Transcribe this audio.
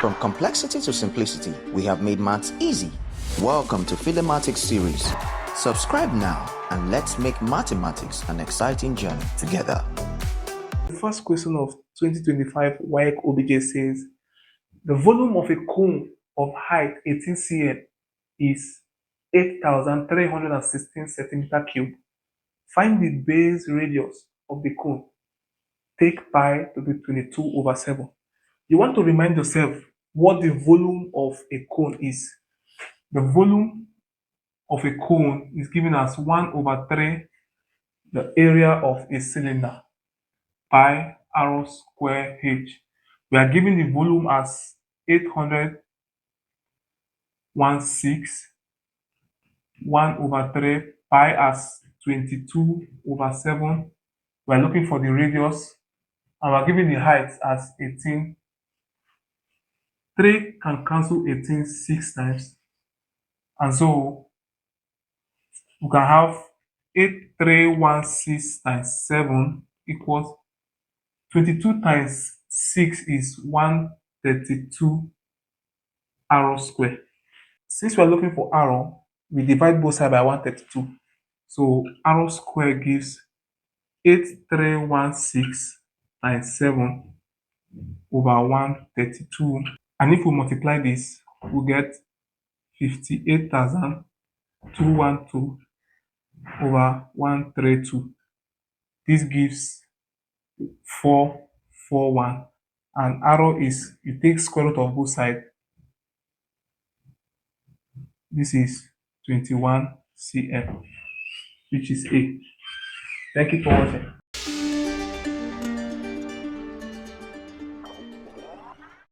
From complexity to simplicity, we have made maths easy. Welcome to Philemathics series. Subscribe now and let's make mathematics an exciting journey together. The first question of 2025 WAEC OBJ says, the volume of a cone of height 18 cm is 8,316 centimeter cube. Find the base radius of the cone. Take pi to be 22/7. You want to remind yourself what the volume of a cone is. The volume of a cone is given as 1/3 the area of a cylinder, pi r square h. We are given the volume as 816, 1/3, pi as 22/7. We are looking for the radius, and we are given the height as 18. 3 can cancel 18 6 times, and so we can have 8316 times 7 equals 22 times 6 is 132 r square. Since we are looking for r, we divide both sides by 132. So r square gives 8316 times 7 over 132. And if we multiply this, we get 58,212 over 132. This gives 441. And r is, you take square root of both sides. This is 21 cm, which is A. Thank you for watching.